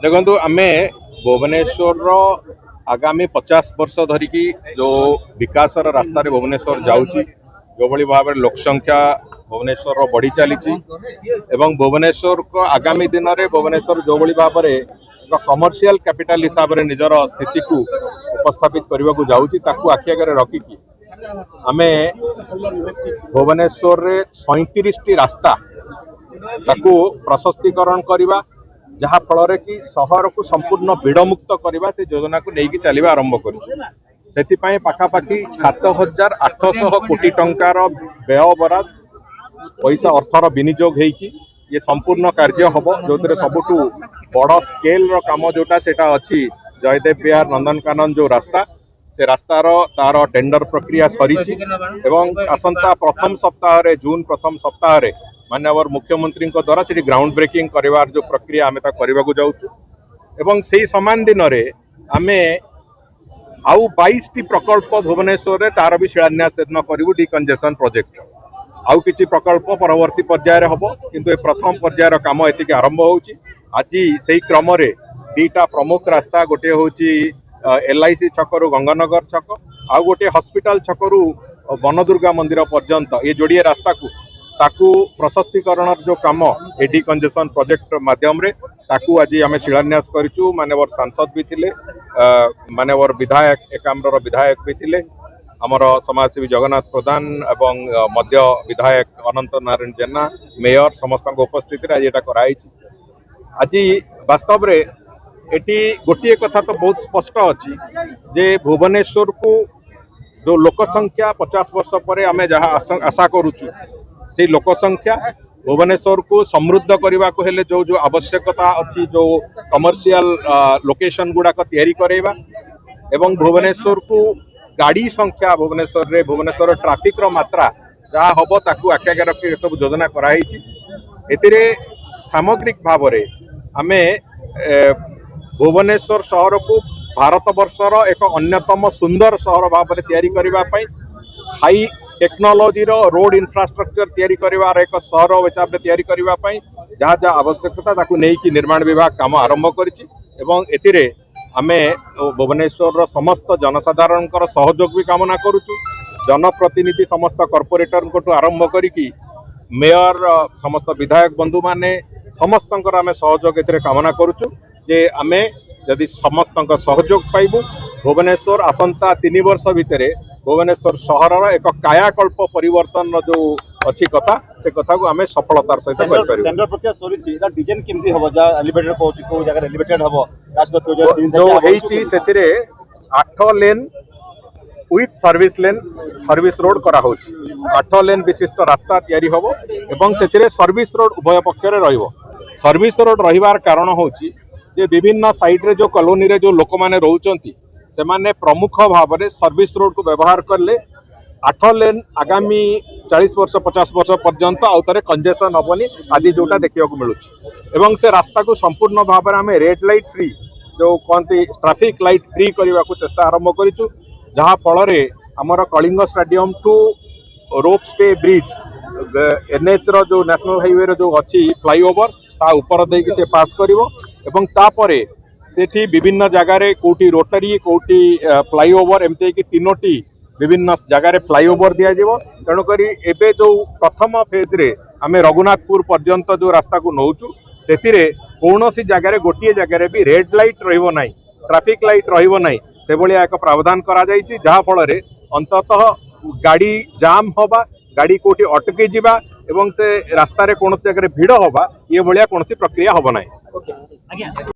देखु आम भुवनेश्वर आगामी 50 वर्ष धरिकी जो विकास रास्ता भुवनेश्वर जाऊँगी जो भाई भाव लोक संख्या भुवनेश्वर बढ़ी चली भुवनेश्वर को आगामी दिन में भुवनेश्वर जो भाई भाव में एक कमर्शियल कैपिटल हिसाब से निजर स्थिति को उपस्थापित करने को जाऊँगी आखि आगे रखिकी आम भुवनेश्वर रे 37 रास्ता ताकू प्रशस्तीकरण करवा जहाँ फल कि सहर को संपूर्ण भीड़ मुक्त करवा से योजना को लेकिन चलवा आरंभ कर पाखापाखि 7,800 कोटी टंकार व्यय बराद पैसा अर्थर विनियोग होगी ये संपूर्ण कार्य हम जो सबुठ बड़ स्केल काम जोटा सेटा अच्छी जयदेव बिहार नंदनकानन जो रास्ता से रास्तार तार टेंडर प्रक्रिया सरी आसंता प्रथम सप्ताह जून प्रथम सप्ताह माननीय मुख्यमंत्री द्वारा से ग्राउंड ब्रेकिंग करवार जो प्रक्रिया आम करने को जाऊँ से समान दिन में आम आउ 22 टी प्रकल्प भुवनेश्वर रे तार भी शिलान्यास करूँ डिकंजेशन प्रोजेक्ट आउ किसी प्रकल्प परवर्ती पर्यायर हम किंतु प्रथम पर्यायर काम एति आरंभ होची आज से क्रम रे दीटा प्रमुख रास्ता गोटे हूँ LIC छकरू गंगानगर छक आउ गोटे हॉस्पिटल छकरू बनदुर्गा मंदिर पर्यंत ये जोड़िए रास्ता को ताकू प्रशस्तीकरण जो कम ए डिकंजेशन प्रोजेक्ट माध्यम रे ताकू आज आम शिलान्यास करूँ माननीय सांसद भी थिले माननीय विधायक एकाम्र विधायक भी थिले आमर समाजसेवी जगन्नाथ प्रधान एवं मध्य विधायक अनंत नारायण जेना मेयर समस्त उपस्थित आज यहाँ कराई आज वास्तव रे एटी गोटे कथा तो बहुत स्पष्ट अच्छी जे भुवनेश्वर को जो लोक संख्या 50 वर्ष पर आम जहाँ आशा करुचु से लोक संख्या भुवनेश्वर को समृद्ध करने को हेले जो जो आवश्यकता अच्छी जो कमर्शियल लोकेशन गुड़ाक तैयारी करवा एवं भुवनेश्वर को गाड़ी संख्या भुवनेश्वर ट्राफिक रो मात्रा जहाँ हम ताकू आखि आगे रखी सब योजना कराई सामग्रिक भाव में आम भुवनेश्वर शहर को भारत वर्षर एक अन्यतम सुंदर शहर भाव में तैयारी करने हाई टेक्नोलोजी रोड इंफ्रास्ट्रक्चर तैयारी कर एक शहर हिसाब से तैयारी करने जहाँ जहाँ आवश्यकता ताकू नहीं निर्माण विभाग काम आरंभ कर आम भुवनेश्वर समस्त जनसाधारण सहयोग भी कामना करुचु जनप्रतिनिधि समस्त कॉर्पोरेटर को आरंभ करी मेयर समस्त विधायक बंधु माने समस्त आम सहयोग ए कामना करुचु जे आम जदि समस्त सहयोग पाइबू भुवनेश्वर आसंता 3 वर्ष भितर भुवनेश्वर सहर एक कायाकल्प परिवर्तन जो अच्छी कथा से कथा को आम सफलतार सहित डिजाइन केमती हम जहाँ एलिवेटेड कहूँ को जगह एलिवेटेड हम जो होईची सेतिरे 8 लेन विथ सर्विस रोड करा होची 8 लेन विशिष्ट रास्ता तैयारी होबो एवं सेतिरे सर्विस रोड उभय पक्षरे रहिबो सर्विस रोड रहिबार कारण होची जे विभिन्न साइड रे जो कॉलोनी रे जो लोक माने रहउचंती से माने प्रमुख भाव में सर्विस रोड को व्यवहार करले 8 लेन आगामी 40 वर्ष 50 वर्ष पर्यंत आउथरे कंजेशन हेनी आज जोटा देखा मिलूँ एवं से रास्ता को संपूर्ण भाव में आम रेड लाइट फ्री जो कहते ट्रैफिक लाइट फ्री करने को चेष्टा आरंभ करूँ जहाँ फल आमर Kalinga stadium to rope stay bridge NH रो जो नेशनल हाईवे जो अच्छी फ्लाईओवर ता ऊपर देकी से पास करिवो एवं तापरे सेठी विभिन्न जगार कोटी रोटरी कोटी फ्लाईओवर एमती कि 3टी विभिन्न जगार फ्लाईओवर दिज्व तेणुक एवं जो प्रथम फेज रे आम रघुनाथपुर पर्यंत जो रास्ता को नौचु से कौन सी जगार गोटे जगार भी रेड लाइट रहा ट्रैफिक लाइट रहा से भाया एक प्रावधान करा जहाँ फल अंततः गाड़ी जाम हवा गाड़ी कोटी अटकी जावा एवं से रास्तार कौन जगह भिड़ हवा ये भाया कौन प्रक्रिया हम ना।